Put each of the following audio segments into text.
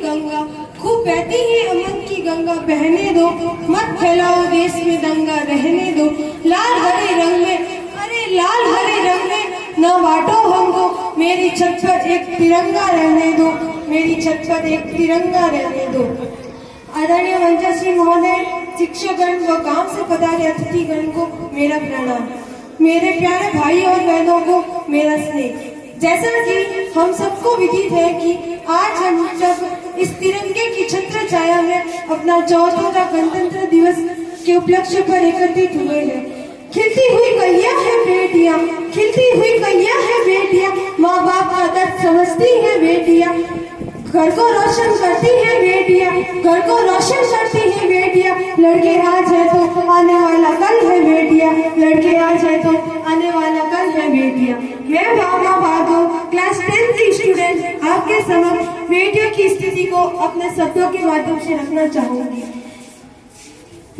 गंगा, खूब बहती है अमन की गंगा, बहने दो, मत फैलाओ देश में दंगा, रहने दो। लाल हरे रंग में, अरे लाल हरे रंग में न बांटो हमको, मेरी छत पर एक तिरंगा रहने दो, मेरी छत पर एक तिरंगा रहने दो। आदरणीय मंचाश्री महोदय, शिक्षकगण व गांव से पधारे अतिथिगण को मेरा प्रणाम। मेरे प्यारे भाई और बहनों को मेरा स्नेह। जैसा कि हम सबको विदित है कि आज हम जब इस तिरंगे की छत्र छाया में अपना 74वां गणतंत्र दिवस के उपलक्ष्य पर एकत्रित हुए हैं। खिलती हुई कलियां हैं बेटियां, खिलती हुई कलियां हैं बेटियां, माँ बाप का दर्द समझती है बेटियां, घर को रोशन करती है बेटियां, घर को रोशन करती है बेटियां। लड़के आज है तो आने वाला कल है बेटियां, लड़के आज है तो आने वाला कल है बेटियां। मैं भावना भार्गव, क्लास 10 की स्टूडेंट, आपके समक्ष बेटियों की स्थिति को अपने शब्दों के माध्यम से रखना चाहूंगी।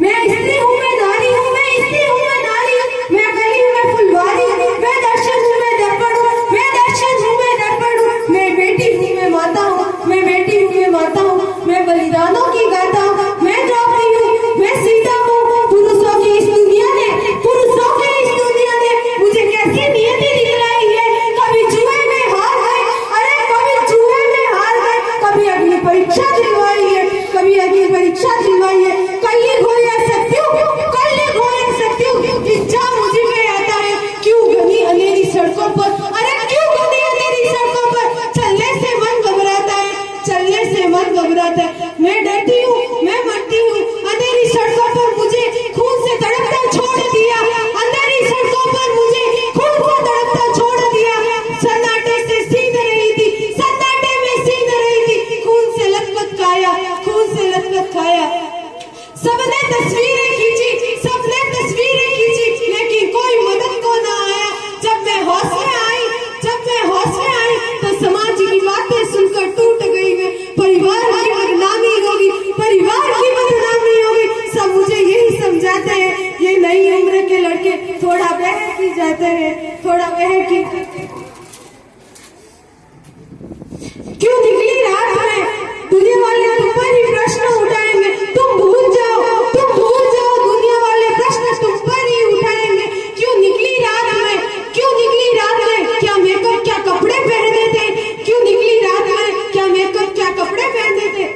मैं स्त्री हूँ, मैं नारी हूँ, मैं स्त्री हूँ, मैं नारी हूँ, मैं गली हूँ, मैं फुलवारी हूँ, मैं दर्शन हूँ, मैं दर्पण हूँ, मैं दर्शन हूँ, मैं दर्पण हूँ, मैं बेटी हूँ, मैं माता हूँ, मैं बेटी हूँ, मैं माता हूँ, मैं बलिदानों की गाता हूँ, मैं द्रौपदी हूँ, मैं सीता हूँ। पुरुषों की इस दुनिया ने, पुरुषों की इस दुनिया ने मुझे कैसी नियति दिखलाई है। कभी जुए में हार गए, अरे कभी जुए में हार गए, कभी अग्नि परीक्षा दिलवाई है, कभी अग्नि परीक्षा दिलवाई है। कल हो या सकती हूँ, कल हो या सकती हूँ, इच्छा मुझे में आता है। क्यों घनी अंधेरी सड़कों पर, अरे क्यों घनी अंधेरी सड़कों पर, चलने से मन घबराता है, चलने से मन घबराता है। मैं डरती हूँ, मैं मरती हूँ, अंधेरी सड़कों पर मुझे खून से तड़पता छोड़ दिया, अंधेरी सड़कों पर मुझे खून से तड़पता छोड़ दिया। सन्नाटे से सींध रही थी, सन्नाटे में सींध रही थी, खून से लथपथ खाया, खून से लथपथ खाया। सबने तस्वीरें खींची, सबने तस्वीरें खींची, लेकिन कोई मदद को ना आया। जब मैं होश में आई, जब मैं होश में आई, तो समाज की बातें सुनकर टूट गई मैं। परिवार की बदनामी होगी, परिवार की बदनामी होगी, सब मुझे यही समझाते हैं। ये नई उम्र के लड़के थोड़ा बहक ही जाते हैं, थोड़ा बहक ही। क्यों निकली रात में, दुनिया वाले तुम पर ही प्रश्न उठाएंगे, तुम भूल जाओ, तुम भूल जाओ, दुनिया वाले प्रश्न तुम पर ही उठाएंगे। क्यों निकली रात में, क्यों निकली रात में, क्या मेकअप, क्या कपड़े पहने थे, क्यों निकली रात में, क्या मेकअप, क्या कपड़े पहने थे।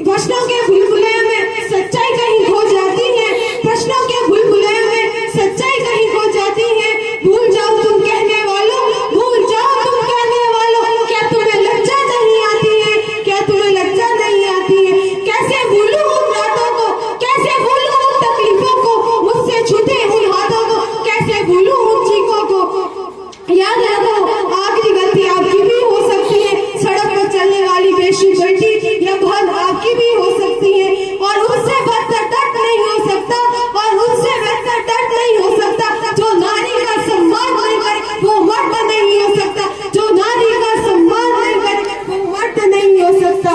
प्रश्नों के भूल-भुलैया में सच्चाई कहीं खो जाती है, प्रश्नों के भूल-भुलैया में सच्चाई कहीं खो जाती है। भूल जाओ तुम कहने वालों, भूल जाओ तुम कहने वालों, क्या तुम्हें लज्जा नहीं आती है, क्या तुम्हें लज्जा नहीं आती है। कैसे भूलूं उन रातों को, कैसे भूलूं उन तकलीफों को, मुझसे छूटे उन हाथों को, कैसे भूलूं उन चीखों को। याद रखो, आखिरी गलती आपकी भी हो सकती है, सड़क पर चलने वाली बेशुद्ध बेटी या बहन आपकी भी हो सकती है, और उससे बदतर दर्द नहीं हो सकता, और उससे बेहतर दर्द नहीं हो सकता। जो नारी का सम्मान नहीं करे वो मर्द नहीं हो सकता, जो नारी का सम्मान नहीं करे वो मर्द नहीं हो सकता।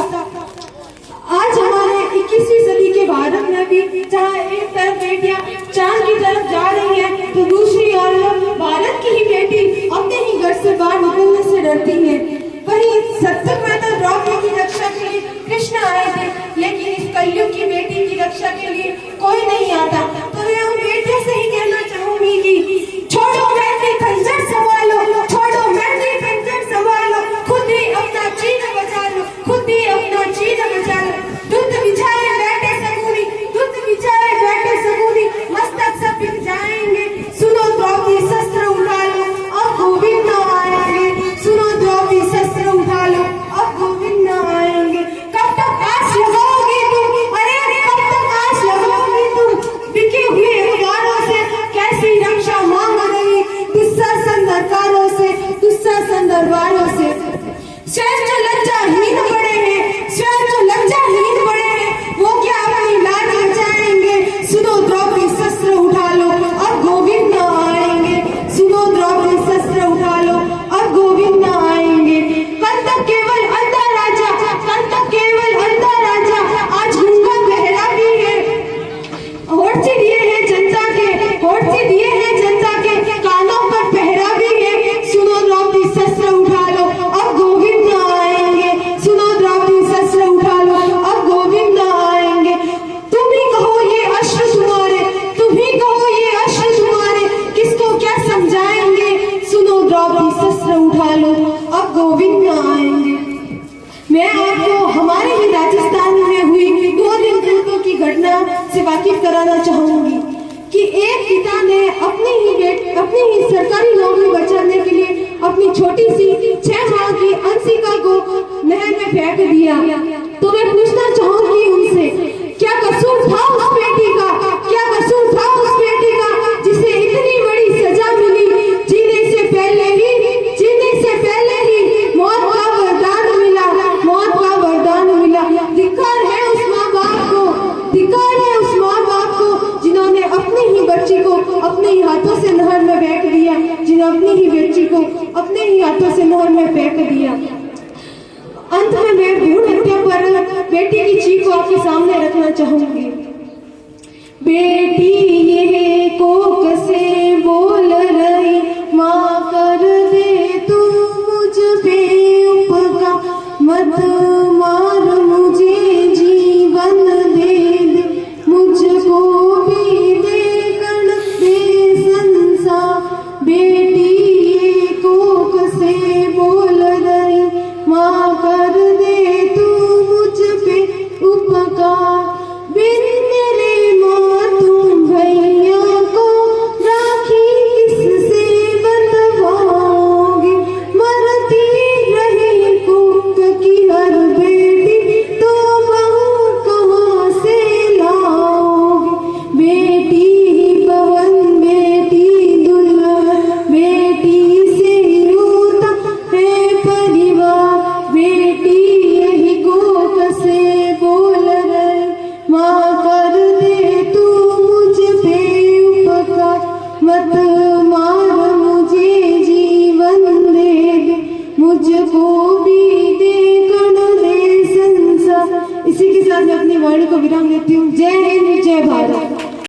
आज हमारे 21वीं सदी के भारत में भी जहाँ एक तरफ बेटियां चांद की तरफ जा रही है, तो दूसरी ओर भारत की ही बेटी अपने ही घर से बाहर निकलने से डरती है। वहीं सत्तर में तो द्रौपदी की रक्षा के लिए कृष्ण आए थे, लेकिन इस कलयुग की बेटी की रक्षा के लिए कोई नहीं आता। तो मैं उन बेटियों से ही कहना चाहूंगी कि छोड़ो मैत्री खंजर संभालो, छोड़ो मैत्री खंजर संभालो, खुद ही अपना चीन बचा लो, खुद ही अपना चीन बचा लो। दुध बिछाए बैठे सगुनी, दुध बिछाए बैठे सगुनी, मस्तक सब बिक जाएंगे। सुनो द्रौपदी शस्त्र उठा लो, अब गोविंद आएंगे। सुनो द्रौपदी शस्त्र उठा लो, अब गोविंद आएंगे। कब तक आस लगाओगी तुम, अरे कब तक आस लगाओगी तुम, बिके हुए अखबारों से कैसी रक्षा मांग रही, दुस्शासन दरबारों से, दुस्शासन दरबारों से। स्वयं जो लज्जाहीन पड़े हैं, स्वयं जो लज्जाहीन पड़े हैं, वो क्या अपनी लाज बचाएंगे। सुनो द्रौपदी शस्त्र उठा लो, अब गोविंद आएंगे। सुनो द्रौपदी शस्त्र उठा लो, अब गोविंद आएंगे। कल तक केवल अंधा राजा, कल तक केवल अंधा राजा, आज गूंगा बहरा भी है। होठ से दिए हैं जनता के, होठ से दिए हैं जनता के, कानों पर पहरा भी है। सुनो द्रौपदी शस्त्र उठा लो, अब गोविंद आएंगे। सुनो घटना से वाकिफ कराना चाहूंगी कि एक पिता ने अपनी ही सरकारी नौकरी बचाने के लिए अपनी छोटी सी 6 माह की अंशिका को नहर में फेंक दिया। तो मैं पूछना चाहूंगी उनसे, क्या कसूर था उस बेटी का, क्या कसूर था उस बेटी का जिसे इतनी बड़ी सजा मिली? जीने से पहले ही मौत का वरदान मिला, मौत का वरदान मिला। धिक्कार है उस माँ बाप को, धिक्कार है उस माँ बाप को जिन्होंने अपनी ही बच्ची को अपने ही हाथों से नहर में फेंक दिया, जिन्होंने अपनी ही बच्ची को अपने ही हाथों से नहर में फेंक दिया। अंत में मैं भ्रूण हत्या पर बेटी की चीख को आपके सामने रखना चाहूंगी। बेटी ये कोक से बोल रही, माँ कर दे तू मुझ पे उपकार, मत मार मुझे जीवन दे दे, मुझको भी दे कण दे संसार। बेटी ये कोक से बोल रही, माँ कर दे तू मुझ पे उपकार, बिन तेरे माँ तुम भैया को राखी किससे बंधवाओगे? मरती रही कोक की हर बेटी तो बहू कहाँ से लाओगे? बेटी ही बहन, बेटी दुल्हन, बेटी से होता है परिवार। बेटी यही कोक से बोल रही, माँ कर दे तू मुझ पे उपकार, मत मार मुझे जीवन दे दे, मुझको भी दे कण दे संसार। इसी के साथ मैं अपनी वाणी को विराम देती हूँ। जय हिंद, जय भारत।